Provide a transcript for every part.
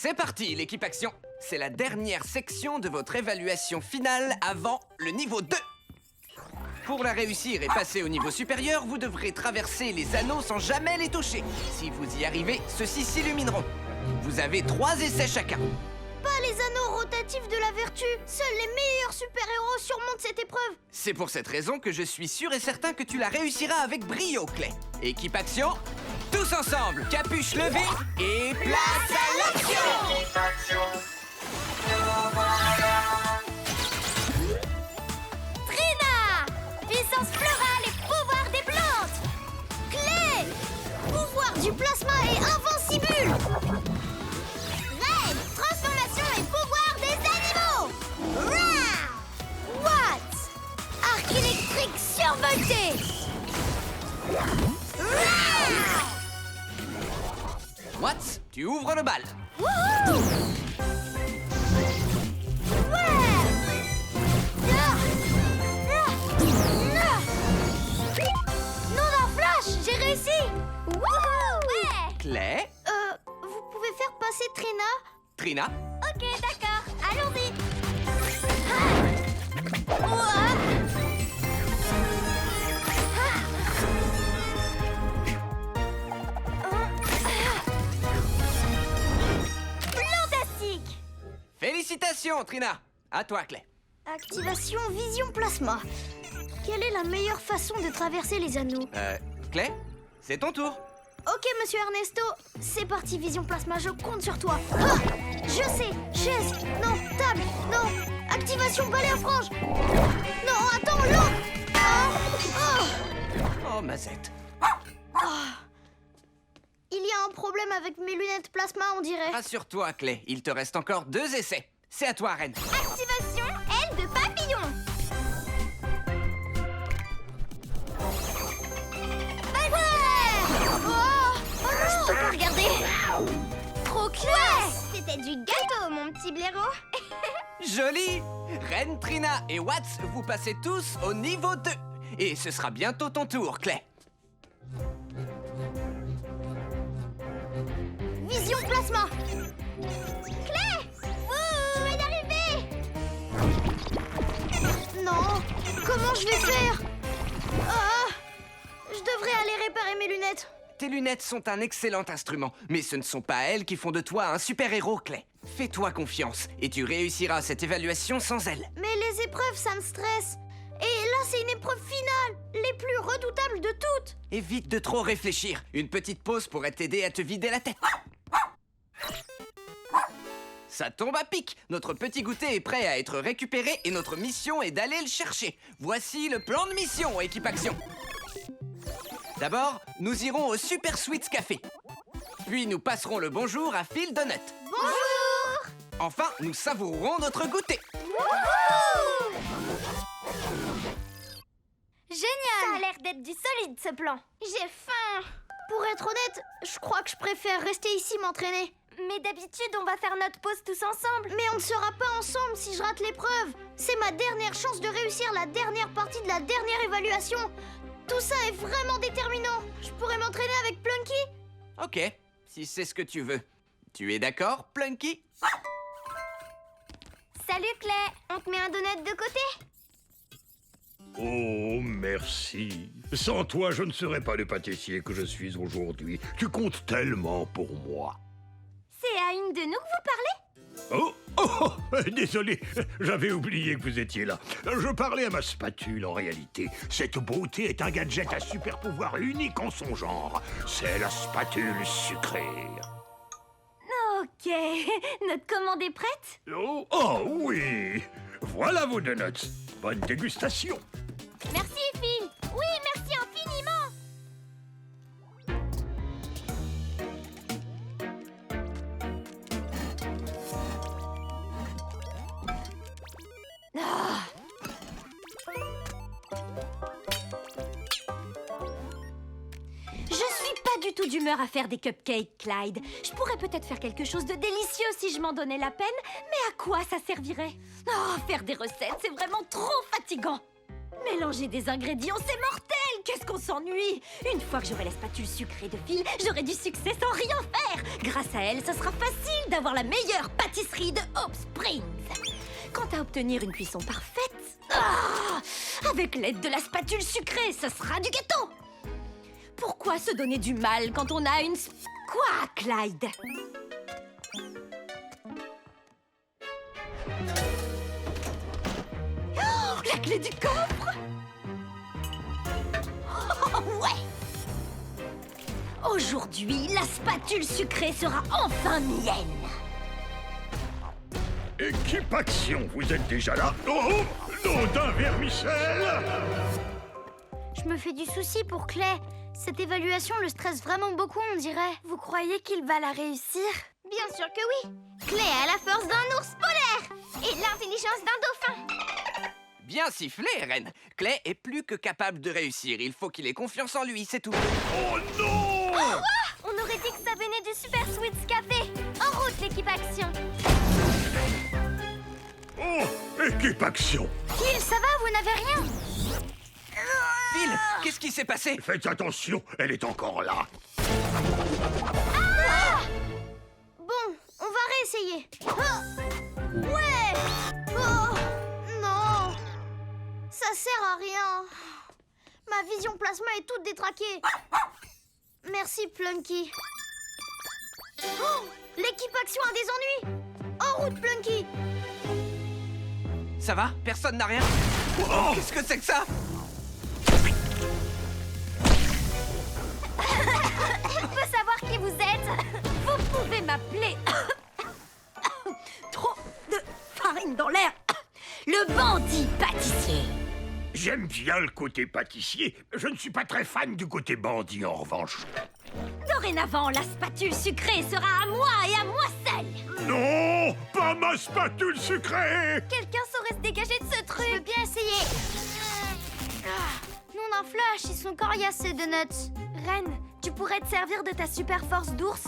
C'est parti, l'équipe Action. C'est la dernière section de votre évaluation finale avant le niveau 2. Pour la réussir et passer au niveau supérieur, vous devrez traverser les anneaux sans jamais les toucher. Si vous y arrivez, ceux-ci s'illumineront. Vous avez 3 essais chacun. Pas les anneaux rotatifs de la vertu. Seuls les meilleurs super-héros surmontent cette épreuve. C'est pour cette raison que je suis sûr et certain que tu la réussiras avec brio, Clay. Équipe Action, tous ensemble, capuche levée et place à l'action! Trina, puissance florale et pouvoir des plantes. Clé, pouvoir du plasma et invincible. Red, transformation et pouvoir des animaux. Rah! What, arc électrique survolté. Rah! Watts, tu ouvres le bal. Wouhou! Ouais! Nom d'un flash, j'ai réussi! Wouhou! Ouais! Clay, Vous pouvez faire passer Trina? Trina, Ok, d'accord, allons-y! Ah! Ouah! Fantastique! félicitations, Trina. À toi, Clay. Activation Vision Plasma. Quelle est la meilleure façon de traverser les anneaux? Clay, c'est ton tour. Ok, monsieur Ernesto, c'est parti, Vision Plasma, je compte sur toi. Ah, je sais, chaise, non, table, non, activation balai à franges. Non, attends, l'eau. Oh, Mazette. Il y a un problème avec mes lunettes plasma, on dirait. Rassure-toi, Clay, il te reste encore 2 essais. C'est à toi, Reine. Activation aile de papillon. Ouais. Oh, je peux pas regarder. Trop classe. C'était du gâteau, mon petit blaireau. Joli! Reine, Trina et Watts, vous passez tous au niveau 2. Et ce sera bientôt ton tour, Clay. Vision plasma. Clé. Je vais y arriver. Non, comment je vais faire? Ah, je devrais aller réparer mes lunettes. Tes lunettes sont un excellent instrument, mais ce ne sont pas elles qui font de toi un super-héros, Clay. Fais-toi confiance, et tu réussiras cette évaluation sans elles. Mais les épreuves, ça me stresse. Et là, c'est une épreuve finale, les plus redoutables de toutes. Évite de trop réfléchir. Une petite pause pourrait t'aider à te vider la tête. Ça tombe à pic. Notre petit goûter est prêt à être récupéré et notre mission est d'aller le chercher. Voici le plan de mission, équipe Action. D'abord, nous irons au Super Sweets Café. Puis nous passerons le bonjour à Phil Donut. Bonjour. Enfin, nous savourerons notre goûter. Wouhou! Génial. Ça a l'air d'être du solide, ce plan. J'ai faim. Pour être honnête, je crois que je préfère rester ici m'entraîner. Mais d'habitude, on va faire notre pause tous ensemble. Mais on ne sera pas ensemble si je rate l'épreuve. C'est ma dernière chance de réussir la dernière partie de la dernière évaluation. Tout ça est vraiment déterminant. Je pourrais m'entraîner avec Plunky? Ok, si c'est ce que tu veux. Tu es d'accord, Plunky? Salut, Clay. On te met un donut de côté? Oh, merci. Sans toi, je ne serais pas le pâtissier que je suis aujourd'hui. Tu comptes tellement pour moi. C'est à une de nous que vous parlez? Désolé, j'avais oublié que vous étiez là. Je parlais à ma spatule, en réalité. Cette beauté est un gadget à super pouvoir unique en son genre. C'est la spatule sucrée. Ok, notre commande est prête? Oh oui. Voilà vos donuts. Bonne dégustation. Merci, Phil. Oui, merci infiniment. Ah. Je suis pas du tout d'humeur à faire des cupcakes, Clyde. Je pourrais peut-être faire quelque chose de délicieux si je m'en donnais la peine, mais à quoi ça servirait? Oh, faire des recettes, c'est vraiment trop fatigant. Mélanger des ingrédients, c'est mortel, qu'est-ce qu'on s'ennuie! Une fois que j'aurai la spatule sucrée de Phil, j'aurai du succès sans rien faire! Grâce à elle, ce sera facile d'avoir la meilleure pâtisserie de Hope Springs! Quant à obtenir une cuisson parfaite, avec l'aide de la spatule sucrée, ce sera du gâteau! Pourquoi se donner du mal quand on a une... Quoi, Clyde? Oh, la clé du coffre! Oh, ouais! Aujourd'hui, la spatule sucrée sera enfin mienne! Équipe Action, vous êtes déjà là? Oh, nom d'un vermicelle! Je me fais du souci pour Clay. Cette évaluation le stresse vraiment beaucoup, on dirait. Vous croyez qu'il va la réussir? Bien sûr que oui. Clay a la force d'un ours polaire et l'intelligence d'un dauphin. Bien sifflé, Reine. Clay est plus que capable de réussir. Il faut qu'il ait confiance en lui, c'est tout. Oh non! On aurait dit que ça venait du Super Sweets Café. En route, l'équipe Action. Oh, équipe Action! Phil, ça va, vous n'avez rien? Phil, qu'est-ce qui s'est passé? Faites attention, elle est encore là. Bon, on va réessayer. Ouais! Oh, non! Ça sert à rien. Ma vision plasma est toute détraquée. Merci, Plunky. Oh, l'équipe Action a des ennuis. En route, Plunky. Ça va? Personne n'a rien? Oh, Qu'est-ce que c'est que ça? Je peux savoir qui vous êtes? Vous pouvez m'appeler... Trop de farine dans l'air. Le bandit pâtissier. j'aime bien le côté pâtissier. Je ne suis pas très fan du côté bandit, en revanche. Dorénavant, la spatule sucrée sera à moi et à moi seule. Non! Pas ma spatule sucrée! Quelqu'un saurait se dégager de ce truc. Je veux bien essayer. Non, d'un flash, ils sont coriaces ces donuts. Reine, tu pourrais te servir de ta super force d'ours?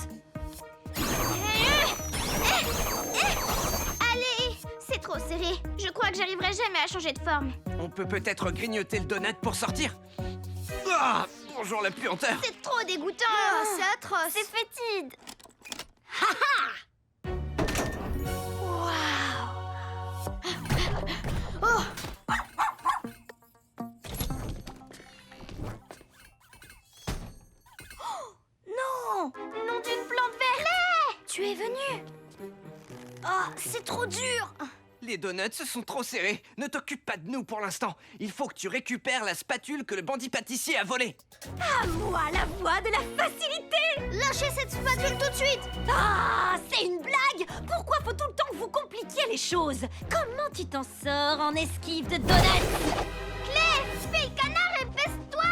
Allez, c'est trop serré. Je crois que j'arriverai jamais à changer de forme. On peut peut-être grignoter le donut pour sortir. Ah, bonjour la puanteur. C'est trop dégoûtant. C'est atroce. C'est fétide. Non, nom d'une plante verte. Tu es venu. Oh, c'est trop dur. Les donuts sont trop serrés. Ne t'occupe pas de nous pour l'instant. Il faut que tu récupères la spatule que le bandit pâtissier a volée. À moi la voix de la facilité. Lâchez cette spatule tout de suite. Ah, c'est une blague. Pourquoi faut tout le temps que vous compliquiez les choses? Comment tu t'en sors en esquive de donuts? Clay, fais le canard et baisse-toi.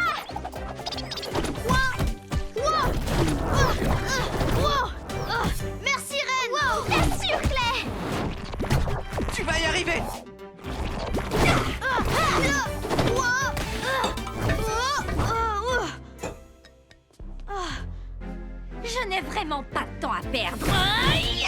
Merci, Reine. Wow. Bien sûr, Clay. Tu vas y arriver. Je n'ai vraiment pas de temps à perdre. Bye.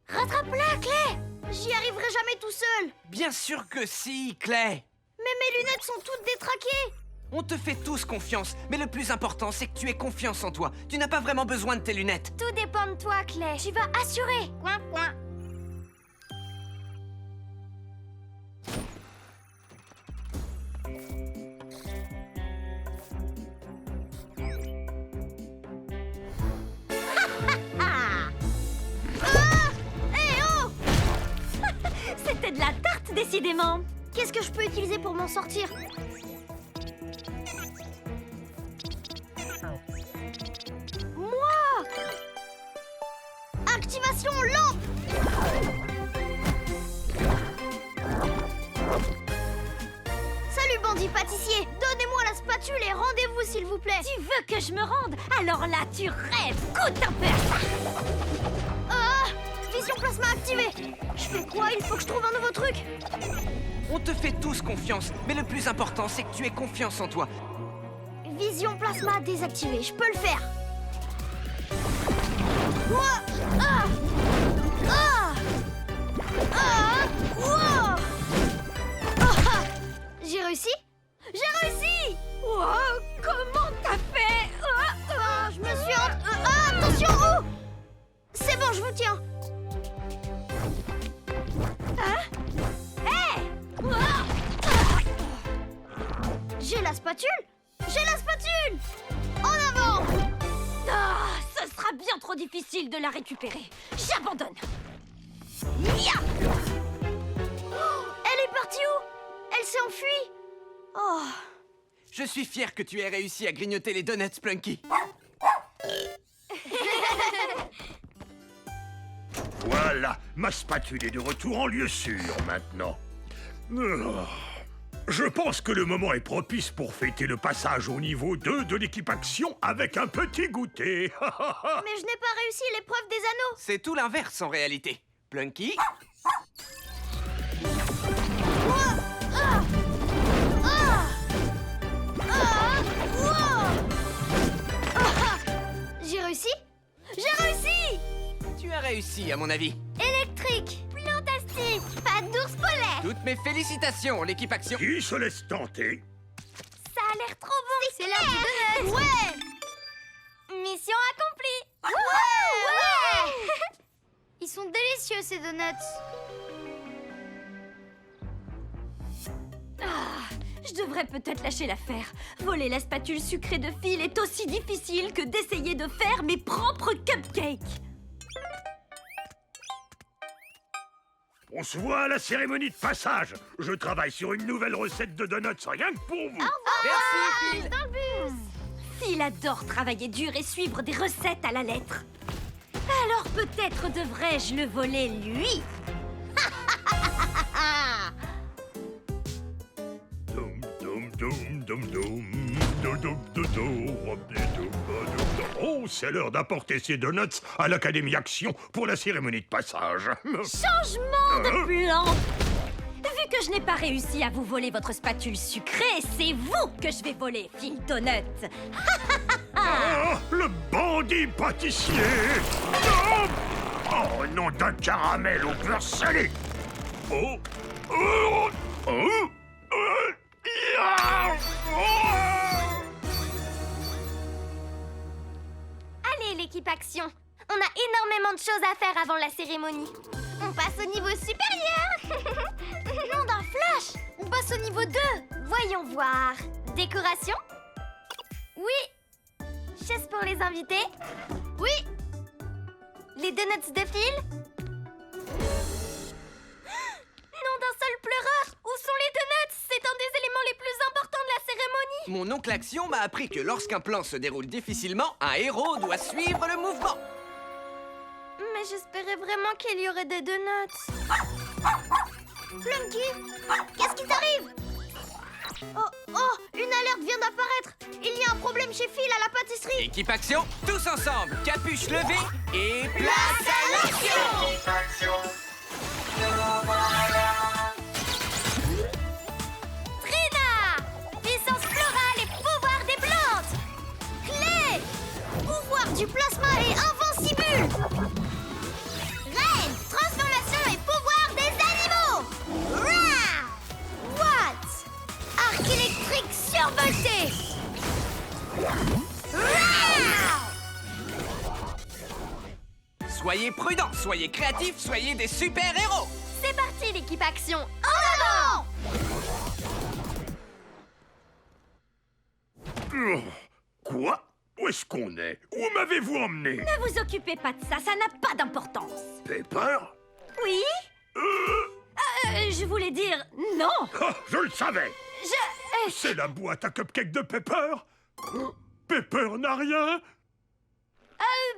Rattrape-la, Clay. J'y arriverai jamais tout seul. Bien sûr que si, Clay. Mais mes lunettes sont toutes détraquées. On te fait tous confiance, mais le plus important, c'est que tu aies confiance en toi. Tu n'as pas vraiment besoin de tes lunettes. Tout dépend de toi, Clay. Tu vas assurer. Coin, coin. C'était de la tarte, décidément. Qu'est-ce que je peux utiliser pour m'en sortir? Moi! Activation lampe! Salut, bandit pâtissier! Donnez-moi la spatule et rendez-vous, s'il vous plaît! Tu veux que je me rende? Alors là, tu rêves. Goûte un peu à ça. Vision plasma activée! Je fais quoi? Il faut que je trouve un nouveau truc! On te fait tous confiance, mais le plus important, c'est que tu aies confiance en toi. Vision plasma désactivée, je peux le faire! J'ai réussi? J'ai réussi! Wow, comment t'as fait? Je me suis attention! Oh! C'est bon, je vous tiens. J'ai la spatule! J'ai la spatule! En avant! Ce sera bien trop difficile de la récupérer. J'abandonne. Ya! Elle est partie où? Elle s'est enfuie. Oh. Je suis fier que tu aies réussi à grignoter les donuts, Plunky. Voilà, ma spatule est de retour en lieu sûr maintenant. Je pense que le moment est propice pour fêter le passage au niveau 2 de l'équipe Action avec un petit goûter. Mais je n'ai pas réussi l'épreuve des anneaux. C'est tout l'inverse en réalité. Plunky, J'ai réussi? J'ai réussi! tu as réussi à mon avis. Électrique! Fantastique! Pas d'ours polaire! Toutes mes félicitations, l'équipe Action. Qui se laisse tenter? Ça a l'air trop bon! C'est l'heure du donut! Ouais! Mission accomplie! Ouais! Ils sont délicieux ces donuts! Je devrais peut-être lâcher l'affaire. Voler la spatule sucrée de Phil est aussi difficile que d'essayer de faire mes propres cupcakes. On se voit à la cérémonie de passage. Je travaille sur une nouvelle recette de donuts rien que pour vous. Merci, Phil. Dans le bus! Phil adore travailler dur et suivre des recettes à la lettre. Alors peut-être devrais-je le voler lui? Oh, c'est l'heure d'apporter ces donuts à l'Académie Action pour la cérémonie de passage. Changement de plan! Vu que je n'ai pas réussi à vous voler votre spatule sucrée, c'est vous que je vais voler, Phil Donut. Ah, le bandit pâtissier! Non! Oh, nom d'un caramel au beurre salé! Oh! Oh! Oh! Allez, l'équipe Action! On a énormément de choses à faire avant la cérémonie. On passe au niveau supérieur! Nom d'un flash! On passe au niveau 2! Voyons voir. Décoration? Oui! Chaise pour les invités? Oui! Les donuts de Phil? Nom d'un seul pleureur! Où sont les donuts? C'est un des éléments les plus importants de la cérémonie! Mon oncle Action m'a appris que lorsqu'un plan se déroule difficilement, un héros doit suivre le mouvement. Mais j'espérais vraiment qu'il y aurait des donuts. Plunky, qu'est-ce qui t'arrive? Oh, une alerte vient d'apparaître. Il y a un problème chez Phil à la pâtisserie. Équipe Action, tous ensemble, capuche levée et place à l'action. Trina, puissance florale et pouvoir des plantes. Clé, pouvoir du plasma et invincible. Reine, transformation et pouvoir des animaux. Rah! What? Arc électrique survolté. Rah! Soyez prudents, soyez créatifs, soyez des super-héros. C'est parti l'équipe Action. En avant! Quoi? Où est-ce qu'on est? Où m'avez-vous emmené? Ne vous occupez pas de ça, ça n'a pas d'importance. Pepper? Oui? Je voulais dire non. Ah, je le savais! C'est la boîte à cupcake de Pepper? Pepper n'a rien?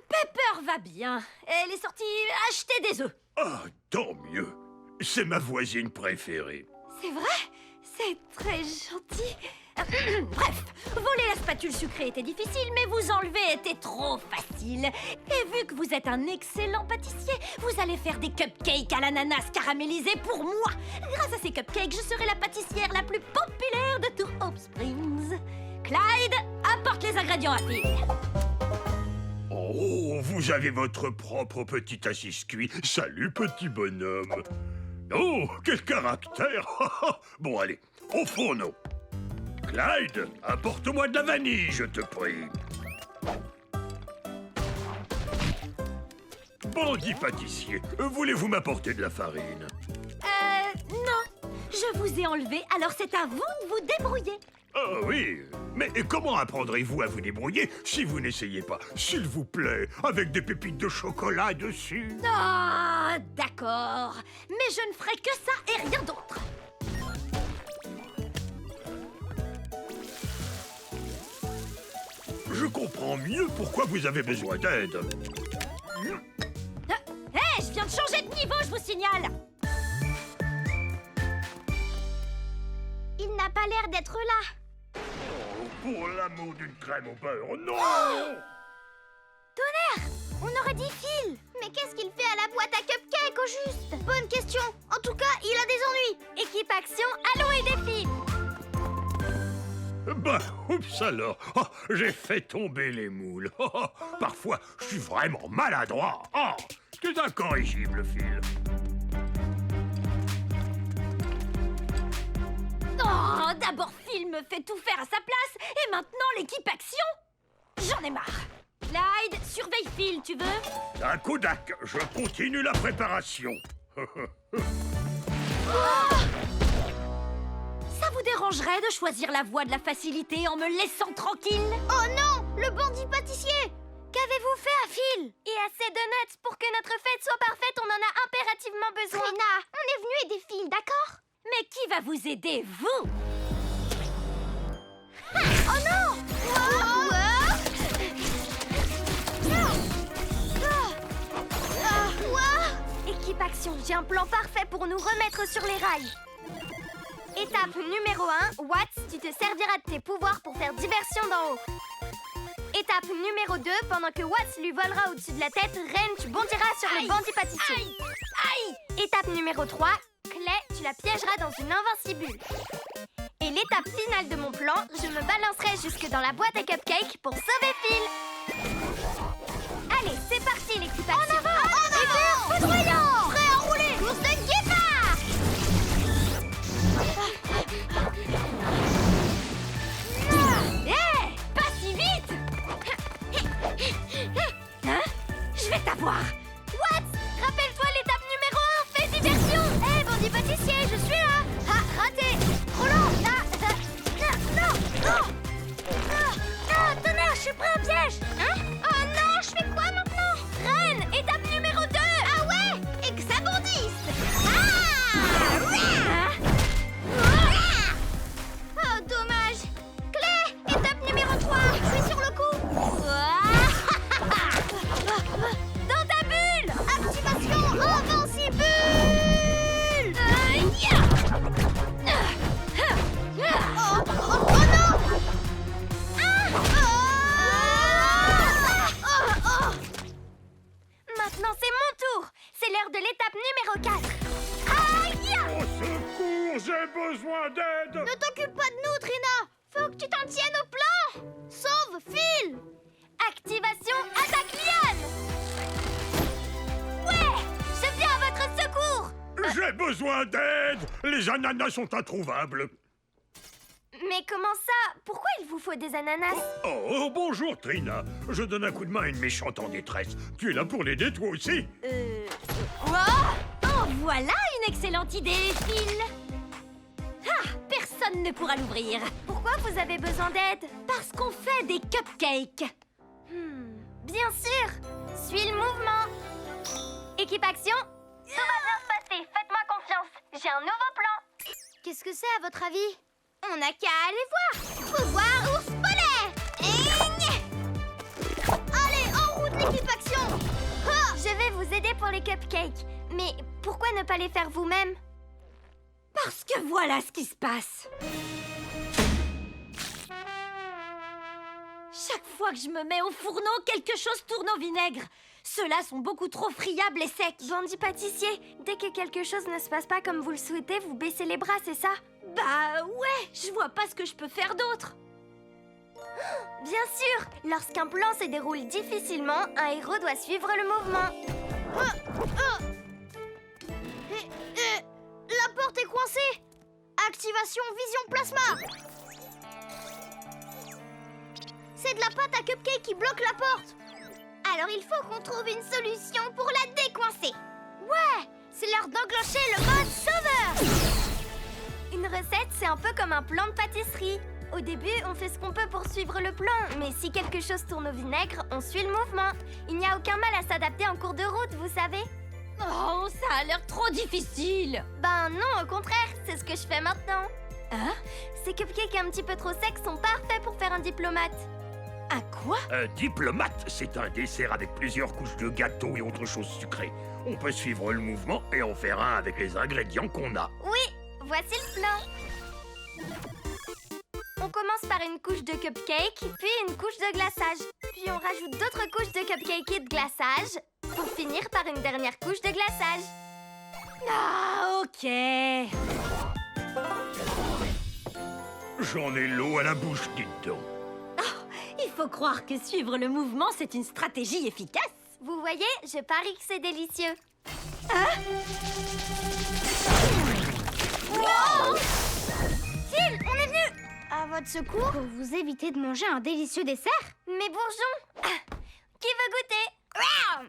Pepper va bien. Elle est sortie acheter des œufs. Ah, tant mieux. C'est ma voisine préférée. C'est vrai? C'est très gentil. Bref, voler la spatule sucrée était difficile, mais vous enlever était trop facile. Et vu que vous êtes un excellent pâtissier, vous allez faire des cupcakes à l'ananas caramélisés pour moi. Grâce à ces cupcakes, je serai la pâtissière la plus populaire de tout Hope Springs. Clyde, apporte les ingrédients à Phil. Oh, Oh, vous avez votre propre petit assis-cuit. Salut, petit bonhomme. Oh, quel caractère. Bon, allez, au fourneau. Clyde, apporte-moi de la vanille, je te prie. Bandit pâtissier, voulez-vous m'apporter de la farine? Non. Je vous ai enlevé, alors c'est à vous de vous débrouiller. Ah oui, mais comment apprendrez-vous à vous débrouiller si vous n'essayez pas? S'il vous plaît, avec des pépites de chocolat dessus. Ah, d'accord. Mais je ne ferai que ça et rien d'autre. Je comprends mieux pourquoi vous avez besoin d'aide. Hé, je viens de changer de niveau, je vous signale. Il n'a pas l'air d'être là. Oh, pour l'amour d'une crème au beurre, non! Tonnerre! On aurait dit Phil. Mais qu'est-ce qu'il fait à la boîte à cupcakes au juste? Bonne question. En tout cas, il a des ennuis. Équipe action, allons aider Phil. Bah, oups alors, oh, j'ai fait tomber les moules. Oh, oh, parfois, je suis vraiment maladroit. Oh, c'est incorrigible, Phil. Oh, d'abord Phil me fait tout faire à sa place, et maintenant l'équipe action. J'en ai marre. Clyde, surveille Phil, tu veux? Un Kodak, je continue la préparation. Ça vous dérangerait de choisir la voie de la facilité en me laissant tranquille? Oh non! Le bandit pâtissier! Qu'avez-vous fait à Phil? Et assez de nuts pour que notre fête soit parfaite, on en a impérativement besoin. Trina, on est venu aider Phil, d'accord? Mais qui va vous aider, vous? Oh non! Équipe action, j'ai un plan parfait pour nous remettre sur les rails. Étape numéro 1, Watts, tu te serviras de tes pouvoirs pour faire diversion d'en haut. Étape numéro 2, pendant que Watts lui volera au-dessus de la tête, Ren, tu bondiras sur le bandit pâtissier. Aïe! Étape numéro 3, Clay, tu la piégeras dans une invincible. Et l'étape finale de mon plan, je me balancerai jusque dans la boîte à cupcakes pour sauver Phil. Allez, c'est parti l'équipe action. En avant! Éclair foudroyant! Prêt à rouler! Course de guépard! Hé! Pas si vite! Hein? Je vais t'avoir! Watts, rappelle-toi l'étape numéro 1, fais diversion! Hé, bandit pâtissier, je suis là! Ah, raté! Trop lent! Non! Ah, tonnerre, je suis prêt au piège! Hein? Oh non, je fais quoi maintenant? Ren, étape numéro 2! Ah ouais? Et que ça bondisse! Oh, dommage! Clé, étape numéro 3, je suis sur le coup! Dans ta bulle! Activation invincible! Oh non! Maintenant, c'est mon tour! C'est l'heure de l'étape numéro 4. Aïe! Au secours, j'ai besoin d'aide! Ne t'occupe pas de nous, Trina! Faut que tu t'en tiennes au plan! Sauve Phil! Activation attaque liane! Ouais! Je viens à votre secours! J'ai besoin d'aide! Les ananas sont introuvables. Mais comment ça? Pourquoi il vous faut des ananas? Oh, bonjour, Trina. Je donne un coup de main à une méchante en détresse. Tu es là pour l'aider, toi aussi? Oh, voilà une excellente idée, Phil! Ah, personne ne pourra l'ouvrir. Pourquoi vous avez besoin d'aide? Parce qu'on fait des cupcakes. Bien sûr! Suis le mouvement! Équipe action! Tout va bien se passer, faites-moi confiance. J'ai un nouveau plan. Qu'est-ce que c'est à votre avis? On n'a qu'à aller voir. Pouvoir ours polaire! Allez, en route l'équipe action! Je vais vous aider pour les cupcakes. Mais pourquoi ne pas les faire vous-même? Parce que voilà ce qui se passe. Chaque fois que je me mets au fourneau, quelque chose tourne au vinaigre. Ceux-là sont beaucoup trop friables et secs. Bandit pâtissier, dès que quelque chose ne se passe pas comme vous le souhaitez, vous baissez les bras, c'est ça? Bah ouais, je vois pas ce que je peux faire d'autre. Bien sûr, lorsqu'un plan se déroule difficilement, un héros doit suivre le mouvement. La porte est coincée. Activation Vision Plasma. C'est de la pâte à cupcake qui bloque la porte. Alors il faut qu'on trouve une solution pour la décoincer. Ouais, c'est l'heure d'enclencher le mode sauveur. Une recette, c'est un peu comme un plan de pâtisserie. Au début, on fait ce qu'on peut pour suivre le plan, mais si quelque chose tourne au vinaigre, on suit le mouvement. Il n'y a aucun mal à s'adapter en cours de route, vous savez. Oh, ça a l'air trop difficile. Ben non, au contraire, c'est ce que je fais maintenant. Hein? Ces cupcakes un petit peu trop secs sont parfaits pour faire un diplomate. Un quoi? Un diplomate, c'est un dessert avec plusieurs couches de gâteau et autres choses sucrées. On peut suivre le mouvement et en faire un avec les ingrédients qu'on a. Oui, voici le plan. On commence par une couche de cupcake, puis une couche de glaçage. Puis on rajoute d'autres couches de cupcake et de glaçage, pour finir par une dernière couche de glaçage. Ah, ok. J'en ai l'eau à la bouche, dites donc. Il faut croire que suivre le mouvement, c'est une stratégie efficace. Vous voyez, je parie que c'est délicieux. Wow! Phil, on est venu à votre secours pour vous éviter de manger un délicieux dessert. Mais bourgeons, qui veut goûter?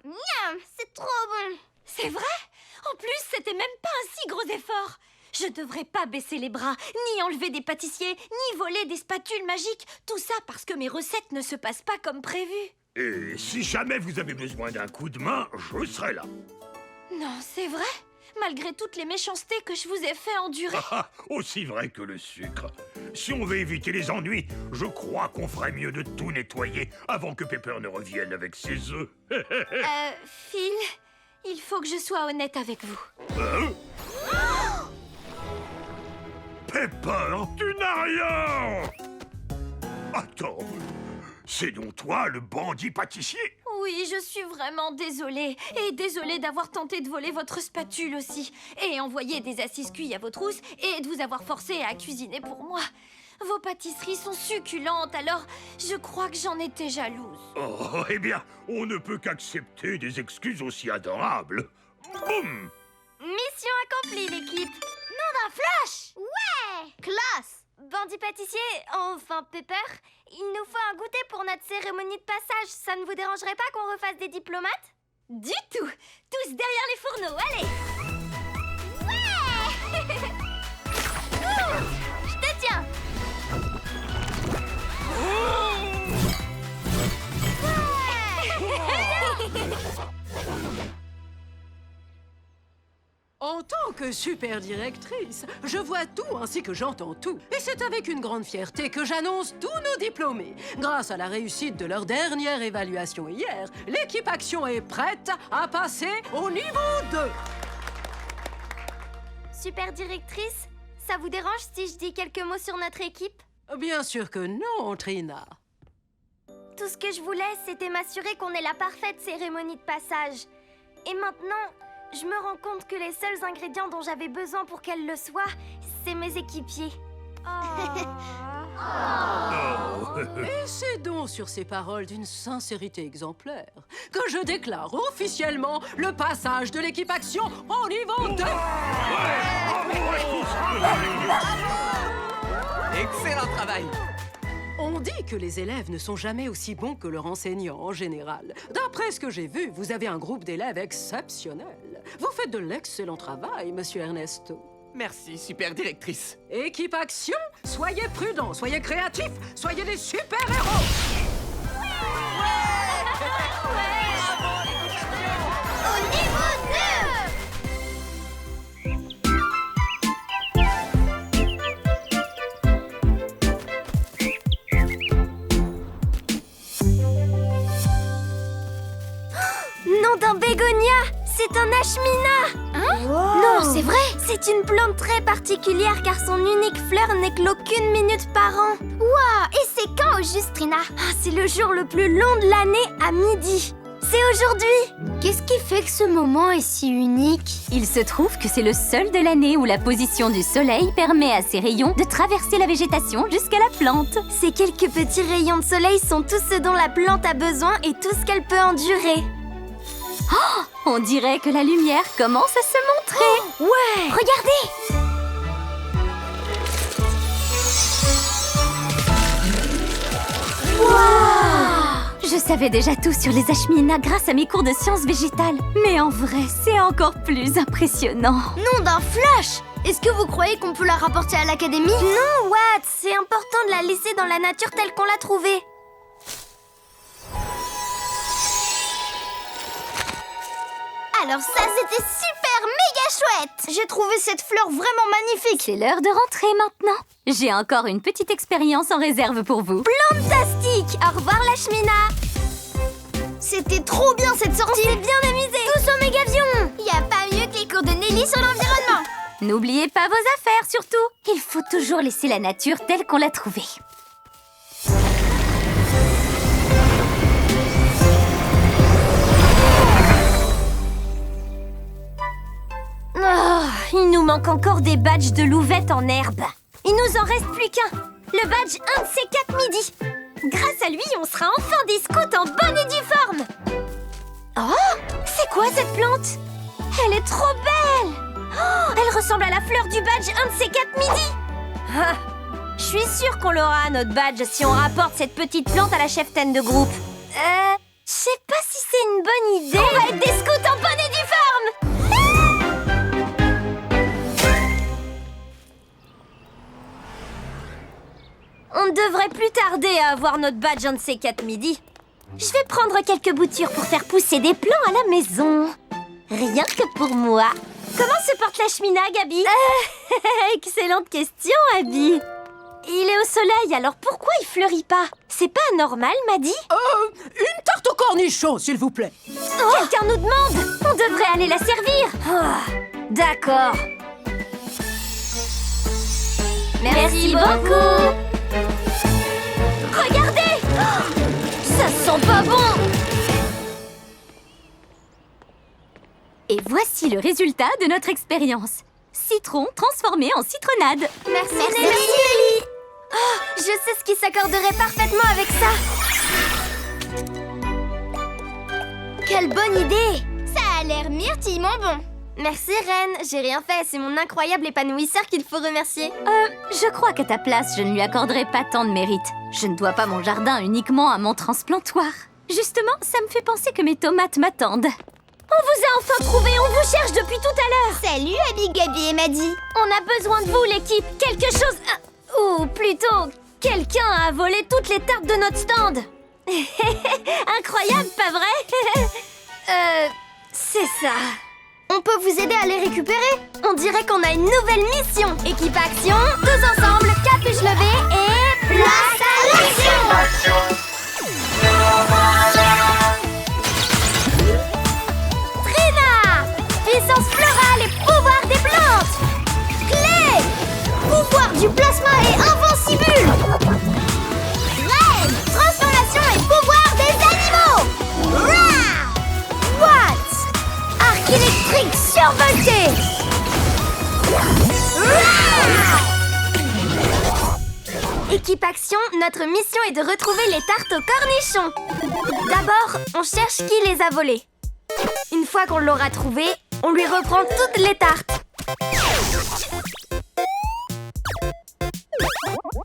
Miam, c'est trop bon. C'est vrai? En plus, c'était même pas un si gros effort. Je devrais pas baisser les bras, ni enlever des pâtissiers, ni voler des spatules magiques. Tout ça parce que mes recettes ne se passent pas comme prévu. Et si jamais vous avez besoin d'un coup de main, je serai là. Non, c'est vrai? Malgré toutes les méchancetés que je vous ai fait endurer. Aussi vrai que le sucre. Si on veut éviter les ennuis, je crois qu'on ferait mieux de tout nettoyer avant que Pepper ne revienne avec ses œufs. Phil, il faut que je sois honnête avec vous. Pepper, tu n'as rien! Attends, c'est donc toi le bandit pâtissier? Oui, je suis vraiment désolée. Et désolée d'avoir tenté de voler votre spatule aussi. Et envoyer des assis cuits à votre housse et de vous avoir forcé à cuisiner pour moi. Vos pâtisseries sont succulentes, alors je crois que j'en étais jalouse. Oh, eh bien, on ne peut qu'accepter des excuses aussi adorables. Boum! Mission accomplie, l'équipe. Nom d'un flash. Ouais. Classe. Bandit pâtissier, enfin Pepper, il nous faut un goûter pour notre cérémonie de passage. Ça ne vous dérangerait pas qu'on refasse des diplomates? Du tout. Tous derrière les fourneaux, allez. Ouais. Ouh, je te tiens. En tant que super directrice, je vois tout ainsi que j'entends tout. Et c'est avec une grande fierté que j'annonce tous nos diplômés. Grâce à la réussite de leur dernière évaluation hier, l'équipe Action est prête à passer au niveau 2. Super directrice, ça vous dérange si je dis quelques mots sur notre équipe? Bien sûr que non, Trina. Tout ce que je voulais, c'était m'assurer qu'on ait la parfaite cérémonie de passage. Et maintenant, je me rends compte que les seuls ingrédients dont j'avais besoin pour qu'elle le soit, c'est mes équipiers. Et c'est donc sur ces paroles d'une sincérité exemplaire que je déclare officiellement le passage de l'équipe Action au niveau 2. Excellent travail! On dit que les élèves ne sont jamais aussi bons que leur enseignant en général. D'après ce que j'ai vu, vous avez un groupe d'élèves exceptionnel. Vous faites de l'excellent travail, monsieur Ernesto. Merci, super directrice. Équipe Action, soyez prudents, soyez créatifs, soyez des super-héros. Au niveau 2! Nom d'un bégonia! C'est un ashmina! Hein? Wow. Non, c'est vrai! C'est une plante très particulière car son unique fleur n'éclot qu'une minute par an. Waouh! Et c'est quand au juste, Trina? C'est le jour le plus long de l'année à midi. pousser aujourd'hui. Qu'est-ce qui fait que ce moment est si unique? Il se trouve que c'est le seul de l'année où la position du soleil permet à ces rayons de traverser la végétation jusqu'à la plante. Ces quelques petits rayons de soleil sont tout ce dont la plante a besoin et tout ce qu'elle peut endurer. On dirait que la lumière commence à se montrer. Ouais! Regardez! Je savais déjà tout sur les ashminas grâce à mes cours de sciences végétales. Mais en vrai, c'est encore plus impressionnant. Nom d'un flash! Est-ce que vous croyez qu'on peut la rapporter à l'académie? Non, Watt! C'est important de la laisser dans la nature telle qu'on l'a trouvée. Alors ça, c'était super méga chouette! J'ai trouvé cette fleur vraiment magnifique. C'est l'heure de rentrer maintenant. J'ai encore une petite expérience en réserve pour vous. Fantastique! Au revoir, Lashmina! C'était trop bien cette sortie! On s'est bien amusé! Tous au Mégavion! Y a pas mieux que les cours de Nelly sur l'environnement! N'oubliez pas vos affaires, surtout. Il faut toujours laisser la nature telle qu'on l'a trouvée. Oh, il nous manque encore des badges de louvettes en herbe. Il nous en reste plus qu'un. Le badge 1 de ces 4 midis. Grâce à lui, on sera enfin des scouts en bonne et due forme. Oh, c'est quoi cette plante? Elle est trop belle. Oh, elle ressemble à la fleur du badge 1 de ces 4 midis. Ah, je suis sûre qu'on l'aura, notre badge, si on rapporte cette petite plante à la cheftaine de groupe. Je sais pas si c'est une bonne idée. On va être des scouts en bonne et due forme. On ne devrait plus tarder à avoir notre badge un de ces 4 midis. Je vais prendre quelques boutures pour faire pousser des plants à la maison. Rien que pour moi. Comment se porte l'ashmina, Gabi? Excellente question, Abby. Il est au soleil, alors pourquoi il fleurit pas? C'est pas normal, Maddy? Une tarte au cornichon, s'il vous plaît. Quelqu'un nous demande. On devrait aller la servir. D'accord. Merci beaucoup. Regardez! Ça sent pas bon! Et voici le résultat de notre expérience. Citron transformé en citronnade. Merci Nelly! Oh, je sais ce qui s'accorderait parfaitement avec ça. Quelle bonne idée! Ça a l'air myrtillement bon. Merci Reine, j'ai rien fait, c'est mon incroyable épanouisseur qu'il faut remercier. Je crois qu'à ta place, je ne lui accorderai pas tant de mérite. Je ne dois pas mon jardin uniquement à mon transplantoir. Justement, ça me fait penser que mes tomates m'attendent. On vous a enfin trouvé, on vous cherche depuis tout à l'heure. Salut Abby, Gabi et Maddy. On a besoin de vous, l'équipe. Quelque chose... ou plutôt, quelqu'un a volé toutes les tartes de notre stand. Incroyable, pas vrai? C'est ça. On peut vous aider à les récupérer? On dirait qu'on a une nouvelle mission. Équipe action, tous ensemble, capuche levée et... place à l'action! Trina! Puissance florale et pouvoir des plantes! Clé! Pouvoir du plasma et invincible! Reine! Transformation et pouvoir des animaux! Rah! What? Arc électrique survolté! Équipe action, notre mission est de retrouver les tartes aux cornichons. D'abord, on cherche qui les a volées. Une fois qu'on l'aura trouvé, on lui reprend toutes les tartes.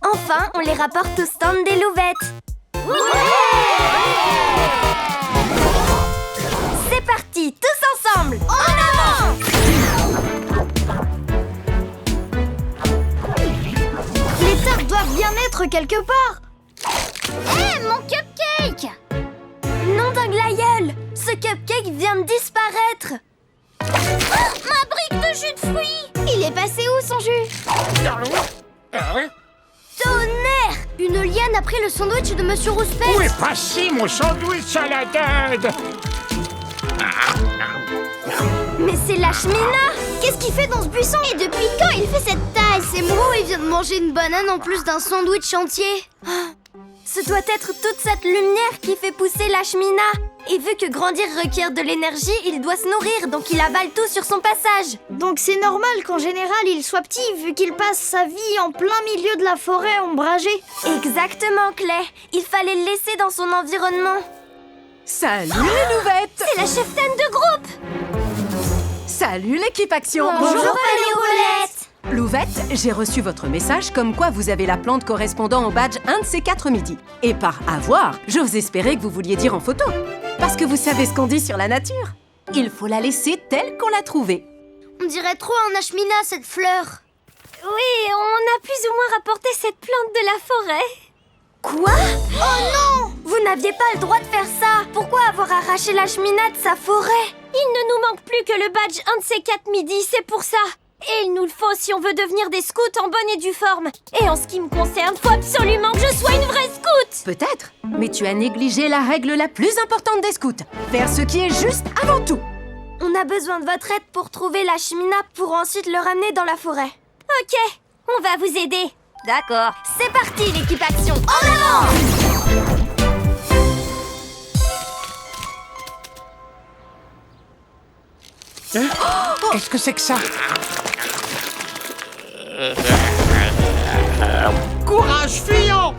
Enfin, on les rapporte au stand des louvettes. C'est parti, tous ensemble, en avant! Les tartes doivent bien être quelque part. Hé, mon cupcake! Nom d'un glaïeul, ce cupcake vient de disparaître. Oh, ma brique de jus de fruits! Il est passé où, son jus? Tonnerre! Une liane a pris le sandwich de Monsieur Rouspète. Où est passé mon sandwich à la dinde? Mais c'est l'ashmina! Qu'est-ce qu'il fait dans ce buisson? Et depuis quand il fait cette taille? C'est moi, il vient de manger une banane en plus d'un sandwich entier. Ce doit être toute cette lumière qui fait pousser l'ashmina. Et vu que grandir requiert de l'énergie, il doit se nourrir, donc il avale tout sur son passage. Donc c'est normal qu'en général il soit petit, vu qu'il passe sa vie en plein milieu de la forêt ombragée. Exactement, Clay. Il fallait le laisser dans son environnement. Salut les louvettes! C'est la cheftaine de groupe. Salut l'équipe Action! Bonjour, Paléolette. Louvette, j'ai reçu votre message comme quoi vous avez la plante correspondant au badge 1 de ces 4 midis. Et par avoir, j'ose espérer que vous vouliez dire en photo. Parce que vous savez ce qu'on dit sur la nature. Il faut la laisser telle qu'on l'a trouvée. On dirait trop un ashmina, cette fleur. Oui, on a plus ou moins rapporté cette plante de la forêt. Quoi? Oh non! Vous n'aviez pas le droit de faire ça. Pourquoi avoir arraché l'ashmina de sa forêt? Il ne nous manque plus que le badge 1 de ces 4 midis, c'est pour ça. Et il nous le faut si on veut devenir des scouts en bonne et due forme. Et en ce qui me concerne, faut absolument que je sois une vraie scout. Peut-être, mais tu as négligé la règle la plus importante des scouts. Faire ce qui est juste avant tout. On a besoin de votre aide pour trouver l'ashmina pour ensuite le ramener dans la forêt. Ok, on va vous aider. D'accord. C'est parti, l'équipe Action. En avant! Qu'est-ce que c'est que ça? Courage, fuyons!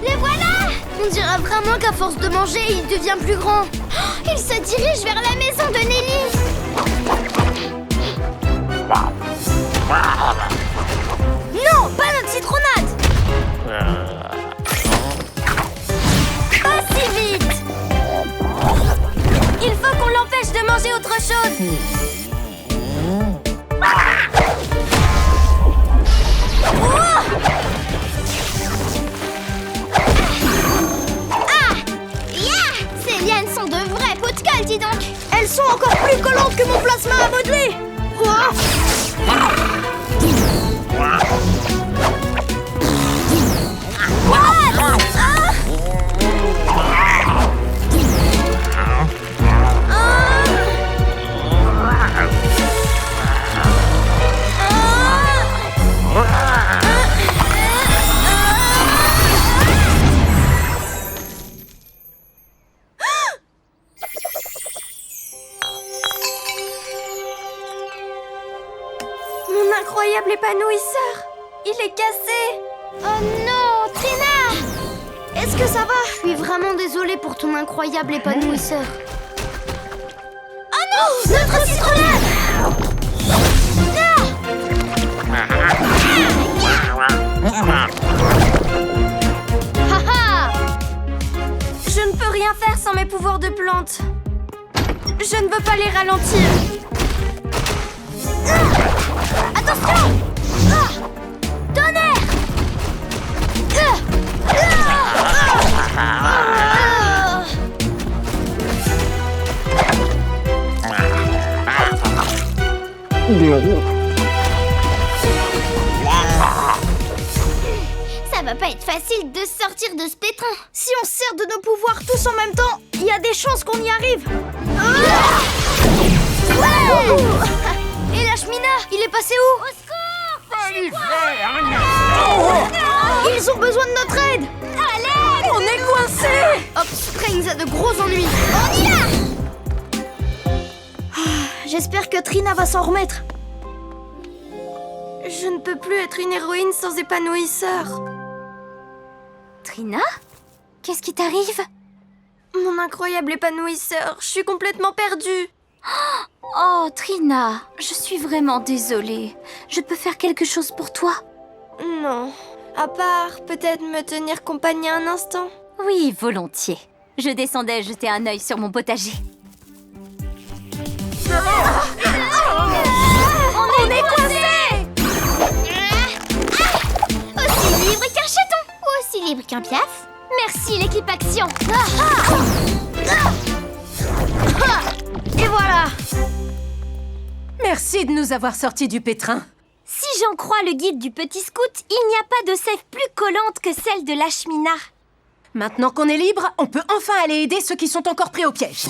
Les voilà! On dirait vraiment qu'à force de manger, il devient plus grand. Oh, il se dirige vers la maison de Nelly. Non, pas notre citronnade! Pas si vite! Il faut qu'on l'empêche de manger autre chose. Ces lianes sont de vrais pots de colle, dis donc. Elles sont encore plus collantes que mon plasma à modeler. Mon incroyable épanouisseur! Il est cassé! Oh non, Trina! Est-ce que ça va? Je suis vraiment désolée pour ton incroyable épanouisseur. Oh non! Notre citronnade! Non! Haha! Je ne peux rien faire sans mes pouvoirs de plante. Je ne veux pas les ralentir. Attention! Tonnerre! Ça va pas être facile de sortir de ce pétrin. Si on sert de nos pouvoirs tous en même temps, il y a des chances qu'on y arrive. Et l'ashmina, il est passé où? Au secours! Ils ont besoin de notre aide! Allez! On est coincés! Hop, Springs a de gros ennuis. On y va! J'espère que Trina va s'en remettre. Je ne peux plus être une héroïne sans épanouisseur. Trina? Qu'est-ce qui t'arrive? Mon incroyable épanouisseur, je suis complètement perdue. Oh, Trina, je suis vraiment désolée. Je peux faire quelque chose pour toi? Non. À part peut-être me tenir compagnie un instant. Oui, volontiers. Je descendais jeter un œil sur mon potager. On est coincés! Aussi libre qu'un chaton! Ou aussi libre qu'un piaf? Merci, l'équipe Action! Et voilà! Merci de nous avoir sortis du pétrin. Si j'en crois le guide du petit scout, il n'y a pas de sève plus collante que celle de l'ashmina. Maintenant qu'on est libre, on peut enfin aller aider ceux qui sont encore pris au piège.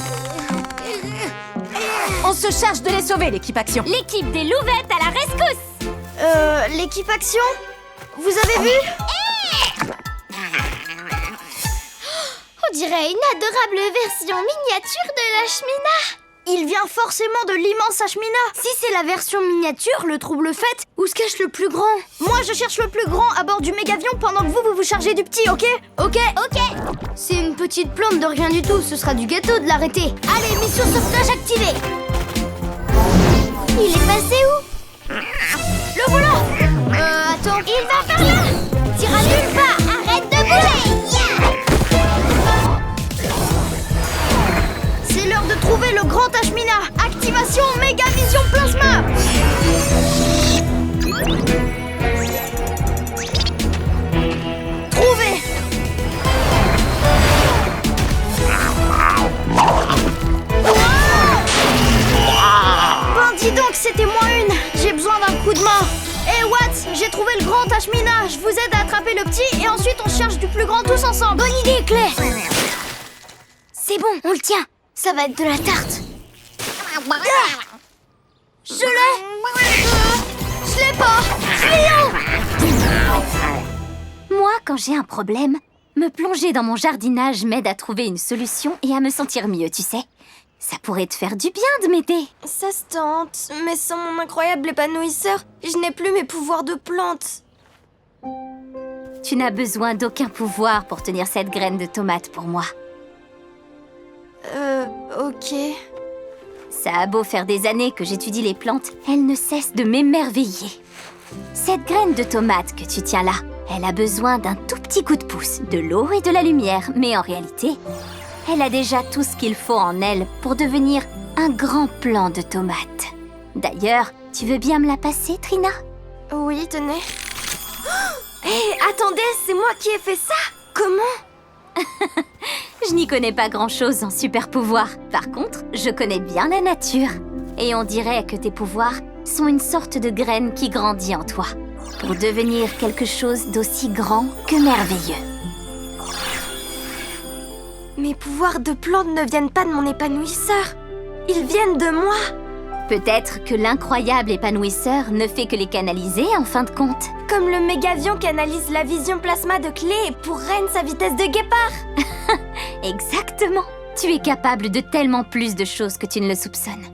On se charge de les sauver, l'équipe Action. L'équipe des louvettes à la rescousse! L'équipe Action? Vous avez vu? dirait une adorable version miniature de l'Ashmina. Il vient forcément de l'immense Ashmina. Si c'est la version miniature, le trouble fait, où se cache le plus grand? Moi, je cherche le plus grand à bord du mégavion pendant que vous vous chargez du petit, ok? Ok. C'est une petite plante de rien du tout, ce sera du gâteau de l'arrêter. Allez, mission sauvetage activée. Il est passé où? Le volant. Attends. Il va par là. Tire à nulle part, arrête de bouger. C'est l'heure de trouver le grand Ashmina. Activation Méga Vision Plasma. Trouvé. Ben dis donc, c'était moins une. J'ai besoin d'un coup de main. Hé Watts, j'ai trouvé le grand Ashmina. Je vous aide à attraper le petit et ensuite on cherche du plus grand tous ensemble. Bonne idée, Claire. C'est bon, on le tient. Ça va être de la tarte. Je l'ai. Je l'ai pas. Fuyons. Moi, quand j'ai un problème, me plonger dans mon jardinage m'aide à trouver une solution et à me sentir mieux, tu sais. Ça pourrait te faire du bien de m'aider. Ça se tente, mais sans mon incroyable épanouisseur, je n'ai plus mes pouvoirs de plante. Tu n'as besoin d'aucun pouvoir pour tenir cette graine de tomate pour moi. Ok. Ça a beau faire des années que j'étudie les plantes, elles ne cessent de m'émerveiller. Cette graine de tomate que tu tiens là, elle a besoin d'un tout petit coup de pouce, de l'eau et de la lumière. Mais en réalité, elle a déjà tout ce qu'il faut en elle pour devenir un grand plant de tomate. D'ailleurs, tu veux bien me la passer, Trina? Oui, tenez. Hé, attendez, c'est moi qui ai fait ça? Comment? Je n'y connais pas grand-chose en super pouvoir. Par contre, je connais bien la nature. Et on dirait que tes pouvoirs sont une sorte de graine qui grandit en toi, pour devenir quelque chose d'aussi grand que merveilleux. Mes pouvoirs de plante ne viennent pas de mon épanouisseur. Ils viennent de moi. Peut-être que l'incroyable épanouisseur ne fait que les canaliser en fin de compte. Comme le mégavion canalise la vision plasma de Clé pour Reine sa vitesse de guépard. Exactement. Tu es capable de tellement plus de choses que tu ne le soupçonnes.